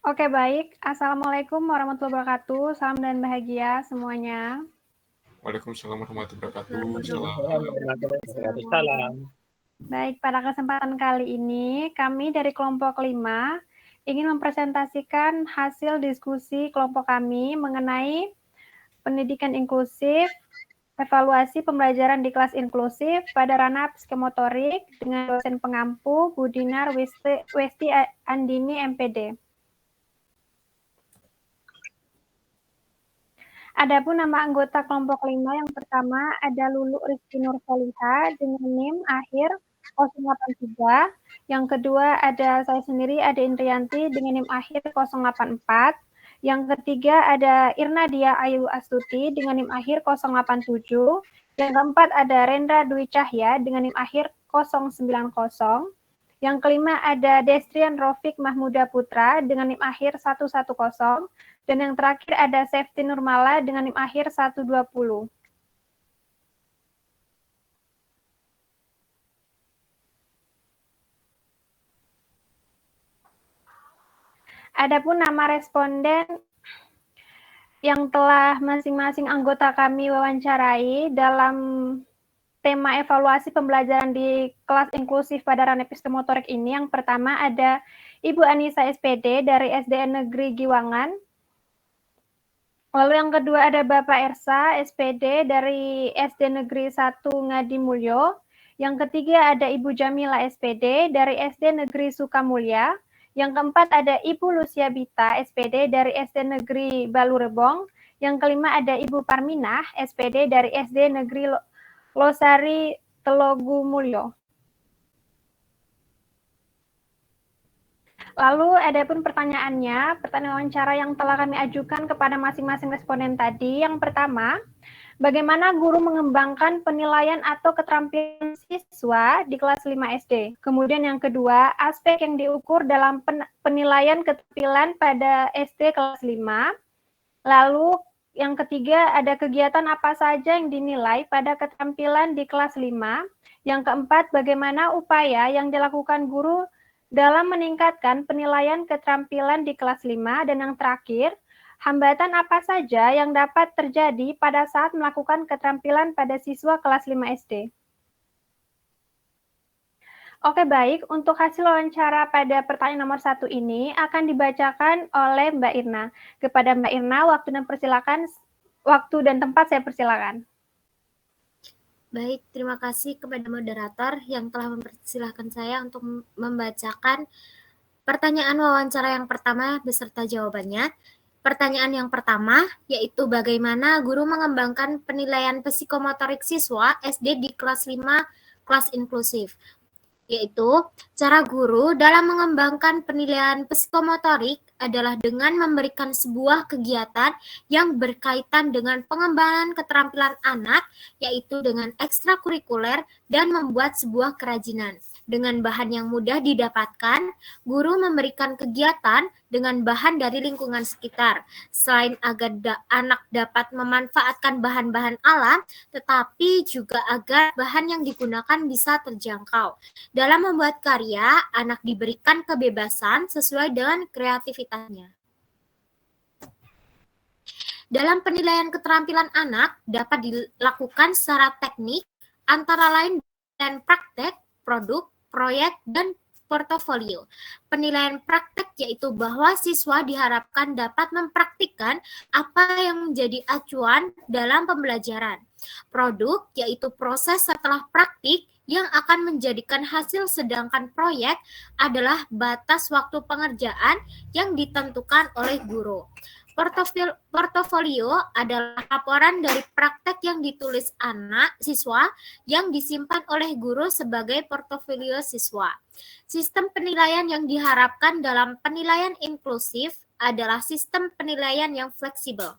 Oke, baik. Assalamualaikum warahmatullahi wabarakatuh. Salam dan bahagia semuanya. Waalaikumsalam warahmatullahi wabarakatuh. Salam. Baik, pada kesempatan kali ini kami dari kelompok 5 ingin mempresentasikan hasil diskusi kelompok kami mengenai pendidikan inklusif, evaluasi pembelajaran di kelas inklusif pada ranah psikomotorik dengan dosen pengampu Budinar Westi Andini MPD. Adapun nama anggota kelompok 5 yang pertama ada Lulu Rizky Nurfaliha dengan NIM akhir 083. Yang kedua ada saya sendiri, ada Indrianti dengan NIM akhir 084. Yang ketiga ada Irna Dia Ayu Astuti dengan NIM akhir 087. Yang keempat ada Rendra Dwi Cahya dengan NIM akhir 090. Yang kelima ada Destrian Rofik Mahmuda Putra dengan NIM akhir 110. Dan yang terakhir ada Safety Nurmala dengan NIM akhir 120. Adapun nama responden yang telah masing-masing anggota kami wawancarai dalam tema evaluasi pembelajaran di kelas inklusif pada ranah psikomotorik ini, yang pertama ada Ibu Anissa SPD dari SDN Negeri Giwangan. Lalu yang kedua ada Bapak Ersa SPD dari SD Negeri 1 Ngadimulyo. Yang ketiga ada Ibu Jamila SPD dari SD Negeri Sukamulya. Yang keempat ada Ibu Lucia Bita SPD dari SD Negeri Balurebong. Yang kelima ada Ibu Parminah SPD dari SD Negeri Losari Telogumulyo. Lalu adapun pertanyaan wawancara yang telah kami ajukan kepada masing-masing responden tadi. Yang pertama, bagaimana guru mengembangkan penilaian atau keterampilan siswa di kelas 5 SD? Kemudian yang kedua, aspek yang diukur dalam penilaian keterampilan pada SD kelas 5. Lalu yang ketiga, ada kegiatan apa saja yang dinilai pada keterampilan di kelas 5. Yang keempat, bagaimana upaya yang dilakukan guru dalam meningkatkan penilaian keterampilan di kelas 5, dan yang terakhir, hambatan apa saja yang dapat terjadi pada saat melakukan keterampilan pada siswa kelas 5 SD. Oke, baik. Untuk hasil wawancara pada pertanyaan nomor 1 ini akan dibacakan oleh Mbak Irna. Kepada Mbak Irna, waktu dan tempat saya persilakan. Baik, terima kasih kepada moderator yang telah mempersilahkan saya untuk membacakan pertanyaan wawancara yang pertama beserta jawabannya. Pertanyaan yang pertama yaitu bagaimana guru mengembangkan penilaian psikomotorik siswa SD di kelas 5 kelas inklusif. Yaitu cara guru dalam mengembangkan penilaian psikomotorik adalah dengan memberikan sebuah kegiatan yang berkaitan dengan pengembangan keterampilan anak, yaitu dengan ekstrakurikuler dan membuat sebuah kerajinan. Dengan bahan yang mudah didapatkan, guru memberikan kegiatan dengan bahan dari lingkungan sekitar. Selain agar anak dapat memanfaatkan bahan-bahan alam, tetapi juga agar bahan yang digunakan bisa terjangkau. Dalam membuat karya, anak diberikan kebebasan sesuai dengan kreativitasnya. Dalam penilaian keterampilan anak dapat dilakukan secara teknik, antara lain dan praktek, produk, proyek, dan portofolio. Penilaian praktek yaitu bahwa siswa diharapkan dapat mempraktikkan apa yang menjadi acuan dalam pembelajaran. Produk yaitu proses setelah praktik yang akan menjadikan hasil, sedangkan proyek adalah batas waktu pengerjaan yang ditentukan oleh guru. Portofolio adalah laporan dari praktek yang ditulis siswa yang disimpan oleh guru sebagai portofolio siswa. Sistem penilaian yang diharapkan dalam penilaian inklusif adalah sistem penilaian yang fleksibel.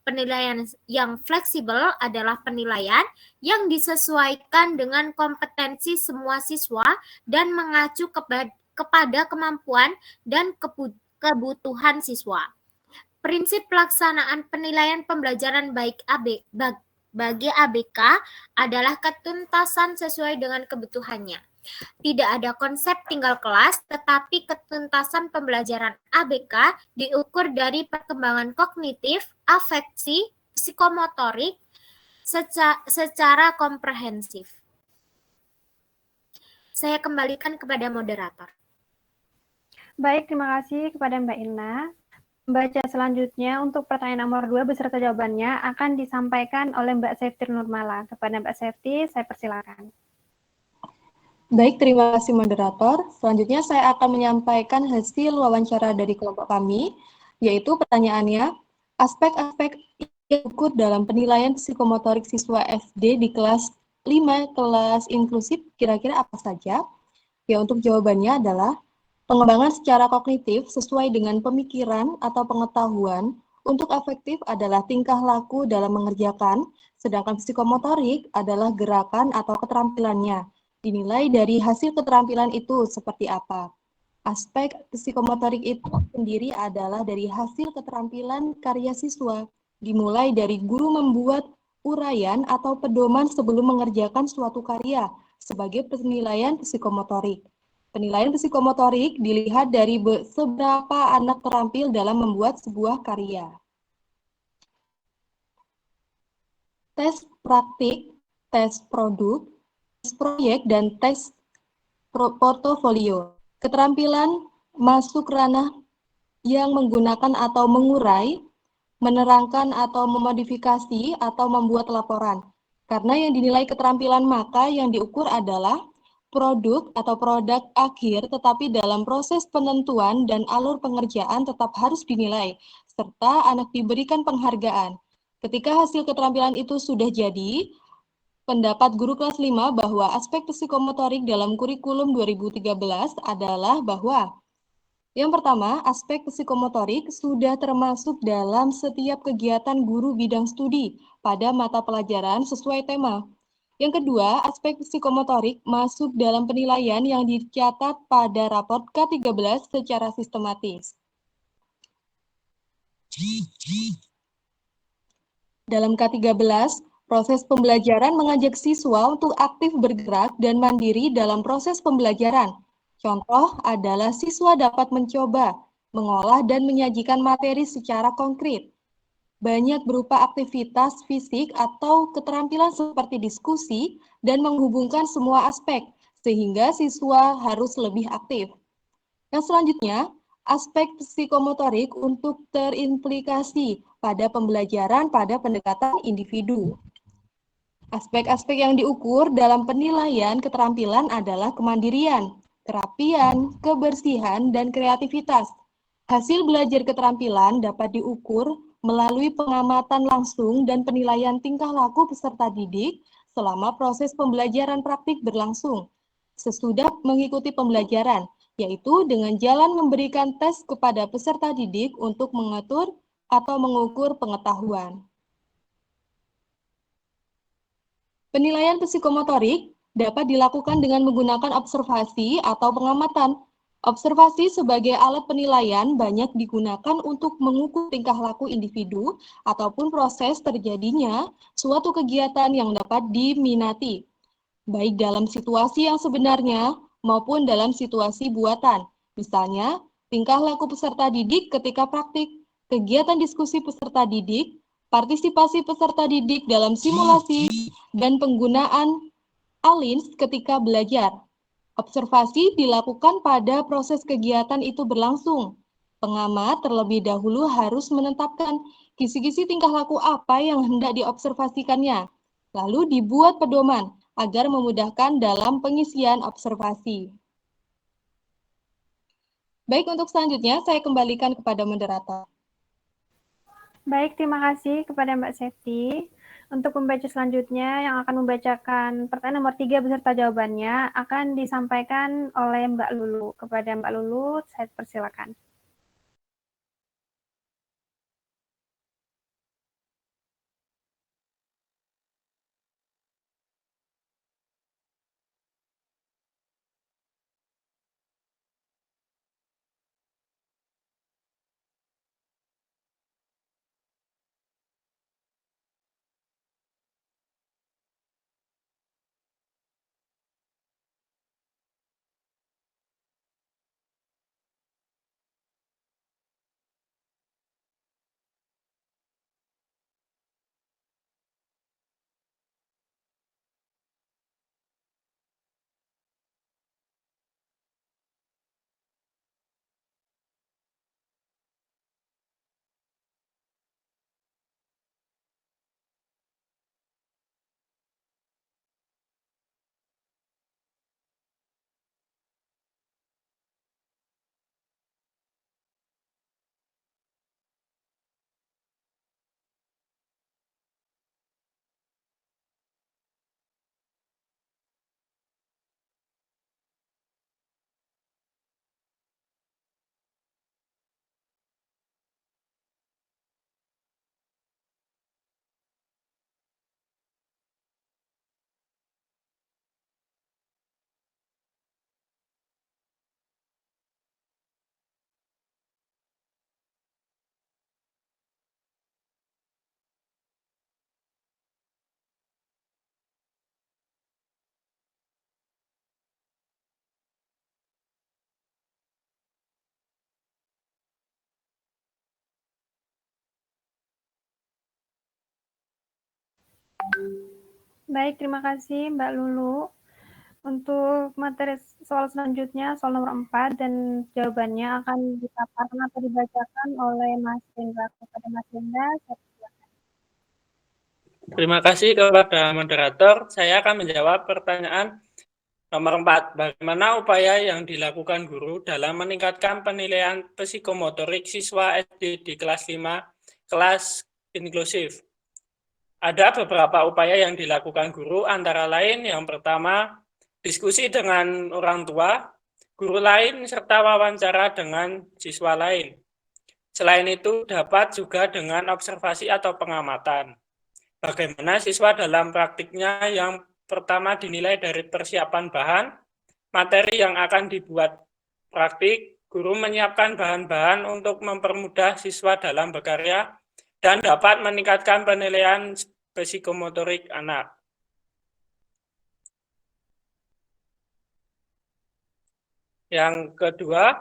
Penilaian yang fleksibel adalah penilaian yang disesuaikan dengan kompetensi semua siswa dan mengacu kepada kemampuan dan kebutuhan siswa. Prinsip pelaksanaan penilaian pembelajaran bagi ABK adalah ketuntasan sesuai dengan kebutuhannya. Tidak ada konsep tinggal kelas, tetapi ketuntasan pembelajaran ABK diukur dari perkembangan kognitif, afeksi, psikomotorik secara komprehensif. Saya kembalikan kepada moderator. Baik, terima kasih kepada Mbak Ina. Baca selanjutnya untuk pertanyaan nomor 2 beserta jawabannya akan disampaikan oleh Mbak Septi Nurmala. Kepada Mbak Septi, saya persilakan. Baik, terima kasih moderator. Selanjutnya saya akan menyampaikan hasil wawancara dari kelompok kami, yaitu pertanyaannya, aspek-aspek yang diukur dalam penilaian psikomotorik siswa SD di kelas 5 kelas inklusif kira-kira apa saja? Ya, untuk jawabannya adalah pengembangan secara kognitif sesuai dengan pemikiran atau pengetahuan. Untuk afektif adalah tingkah laku dalam mengerjakan, sedangkan psikomotorik adalah gerakan atau keterampilannya. Dinilai dari hasil keterampilan itu seperti apa. Aspek psikomotorik itu sendiri adalah dari hasil keterampilan karya siswa, dimulai dari guru membuat uraian atau pedoman sebelum mengerjakan suatu karya sebagai penilaian psikomotorik. Penilaian psikomotorik dilihat dari seberapa anak terampil dalam membuat sebuah karya. Tes praktik, tes produk, tes proyek, dan tes portofolio. Keterampilan masuk ranah yang menggunakan atau mengurai, menerangkan atau memodifikasi, atau membuat laporan. Karena yang dinilai keterampilan maka yang diukur adalah produk atau produk akhir, tetapi dalam proses penentuan dan alur pengerjaan tetap harus dinilai, serta anak diberikan penghargaan. Ketika hasil keterampilan itu sudah jadi, pendapat guru kelas 5 bahwa aspek psikomotorik dalam kurikulum 2013 adalah bahwa yang pertama, aspek psikomotorik sudah termasuk dalam setiap kegiatan guru bidang studi pada mata pelajaran sesuai tema. Yang kedua, aspek psikomotorik masuk dalam penilaian yang dicatat pada raport K13 secara sistematis. Dalam K13, proses pembelajaran mengajak siswa untuk aktif bergerak dan mandiri dalam proses pembelajaran. Contoh adalah siswa dapat mencoba, mengolah, dan menyajikan materi secara konkret. Banyak berupa aktivitas fisik atau keterampilan seperti diskusi dan menghubungkan semua aspek, sehingga siswa harus lebih aktif. Yang selanjutnya, aspek psikomotorik untuk terimplikasi pada pembelajaran pada pendekatan individu. Aspek-aspek yang diukur dalam penilaian keterampilan adalah kemandirian, kerapian, kebersihan, dan kreativitas. Hasil belajar keterampilan dapat diukur melalui pengamatan langsung dan penilaian tingkah laku peserta didik selama proses pembelajaran praktik berlangsung, sesudah mengikuti pembelajaran, yaitu dengan jalan memberikan tes kepada peserta didik untuk mengatur atau mengukur pengetahuan. Penilaian psikomotorik dapat dilakukan dengan menggunakan observasi atau pengamatan. Observasi sebagai alat penilaian banyak digunakan untuk mengukur tingkah laku individu ataupun proses terjadinya suatu kegiatan yang dapat diminati, baik dalam situasi yang sebenarnya maupun dalam situasi buatan. Misalnya, tingkah laku peserta didik ketika praktik, kegiatan diskusi peserta didik, partisipasi peserta didik dalam simulasi, dan penggunaan ALINS ketika belajar. Observasi dilakukan pada proses kegiatan itu berlangsung. Pengamat terlebih dahulu harus menetapkan kisi-kisi tingkah laku apa yang hendak diobservasikannya, lalu dibuat pedoman agar memudahkan dalam pengisian observasi. Baik, untuk selanjutnya saya kembalikan kepada moderator. Baik, terima kasih kepada Mbak Septi. Untuk pembaca selanjutnya yang akan membacakan pertanyaan nomor 3 beserta jawabannya akan disampaikan oleh Mbak Lulu. Kepada Mbak Lulu, saya persilakan. Baik, terima kasih Mbak Lulu. Untuk materi soal selanjutnya, soal nomor 4, dan jawabannya akan dipaparkan atau dibacakan oleh Mas Hendra. Kepada Mas Hendra, saya persilakan. Terima kasih kepada moderator. Saya akan menjawab pertanyaan nomor 4. Bagaimana upaya yang dilakukan guru dalam meningkatkan penilaian psikomotorik siswa SD di kelas 5, kelas inklusif? Ada beberapa upaya yang dilakukan guru, antara lain yang pertama, diskusi dengan orang tua, guru lain, serta wawancara dengan siswa lain. Selain itu, dapat juga dengan observasi atau pengamatan. Bagaimana siswa dalam praktiknya, yang pertama dinilai dari persiapan bahan, materi yang akan dibuat praktik, guru menyiapkan bahan-bahan untuk mempermudah siswa dalam berkarya, dan dapat meningkatkan penilaian psikomotorik anak. Yang kedua,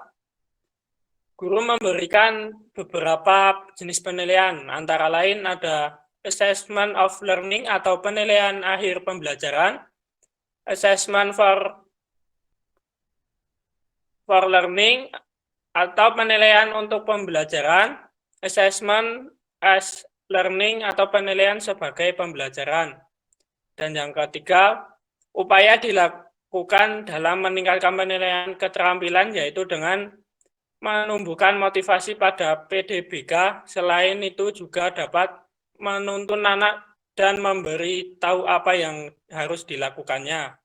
guru memberikan beberapa jenis penilaian, antara lain ada assessment of learning atau penilaian akhir pembelajaran, assessment for learning atau penilaian untuk pembelajaran, assessment as learning atau penilaian sebagai pembelajaran. Dan yang ketiga, upaya dilakukan dalam meningkatkan penilaian keterampilan, yaitu dengan menumbuhkan motivasi pada PDBK. Selain itu juga dapat menuntun anak dan memberi tahu apa yang harus dilakukannya.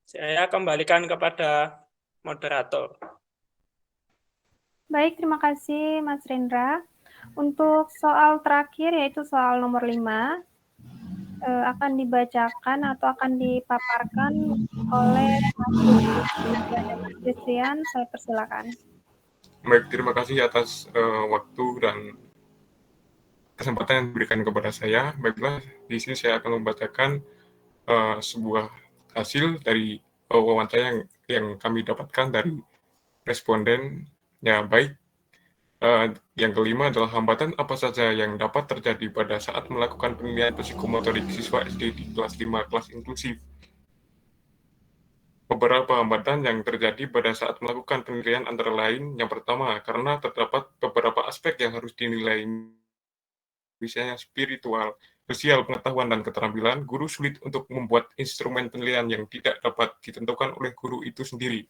Saya kembalikan kepada moderator. Baik, terima kasih Mas Rendra. Untuk soal terakhir, yaitu soal nomor 5, akan dibacakan atau akan dipaparkan oleh Mas Destrian. Saya persilakan. Baik, terima kasih atas waktu dan kesempatan yang diberikan kepada saya. Baiklah, di sini saya akan membacakan sebuah hasil dari wawancara yang kami dapatkan dari responden. Ya, baik. Yang kelima adalah hambatan apa saja yang dapat terjadi pada saat melakukan penilaian psikomotorik siswa SD di kelas 5 kelas inklusif. Beberapa hambatan yang terjadi pada saat melakukan penilaian antara lain, yang pertama, karena terdapat beberapa aspek yang harus dinilai, misalnya spiritual, sosial, pengetahuan, dan keterampilan, guru sulit untuk membuat instrumen penilaian yang tidak dapat ditentukan oleh guru itu sendiri.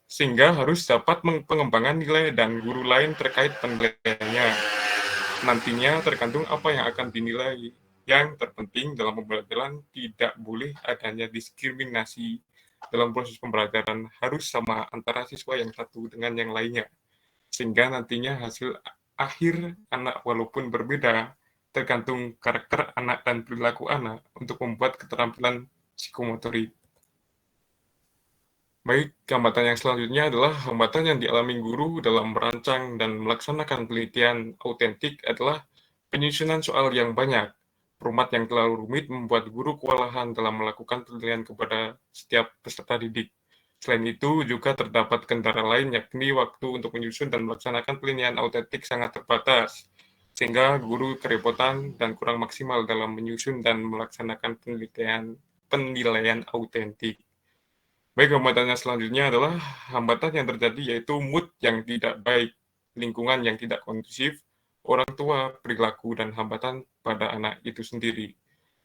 Sehingga harus dapat pengembangan nilai dan guru lain terkait penilaiannya. Nantinya tergantung apa yang akan dinilai. Yang terpenting dalam pembelajaran tidak boleh adanya diskriminasi dalam proses pembelajaran, harus sama antara siswa yang satu dengan yang lainnya. Sehingga nantinya hasil akhir anak walaupun berbeda tergantung karakter anak dan perilaku anak untuk membuat keterampilan psikomotorik. Baik, hambatan yang selanjutnya adalah hambatan yang dialami guru dalam merancang dan melaksanakan penelitian autentik adalah penyusunan soal yang banyak. Format yang terlalu rumit membuat guru kewalahan dalam melakukan penilaian kepada setiap peserta didik. Selain itu, juga terdapat kendala lain, yakni waktu untuk menyusun dan melaksanakan penilaian autentik sangat terbatas, sehingga guru kerepotan dan kurang maksimal dalam menyusun dan melaksanakan penilaian autentik. Baik, hambatannya selanjutnya adalah hambatan yang terjadi yaitu mood yang tidak baik, lingkungan yang tidak kondusif, orang tua, perilaku, dan hambatan pada anak itu sendiri.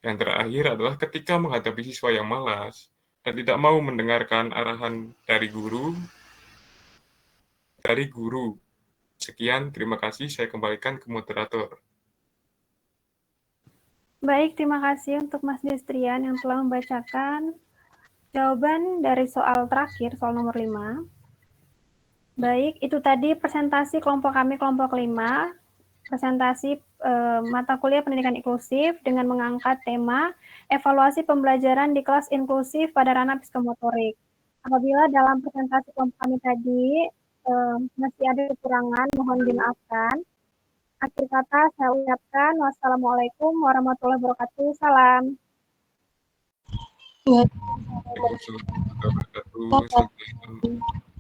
Yang terakhir adalah ketika menghadapi siswa yang malas dan tidak mau mendengarkan arahan dari guru. Sekian, terima kasih. Saya kembalikan ke moderator. Baik, terima kasih untuk Mas Destrian yang telah membacakan jawaban dari soal terakhir, soal nomor 5. Baik, itu tadi presentasi kelompok kami, kelompok 5, presentasi mata kuliah pendidikan inklusif dengan mengangkat tema evaluasi pembelajaran di kelas inklusif pada ranah psikomotorik. Apabila dalam presentasi kelompok kami tadi masih ada kekurangan, mohon dimaafkan. Akhir kata saya ucapkan wassalamualaikum warahmatullahi wabarakatuh. Salam. Waalaikumsalam warahmatullahi wabarakatuh.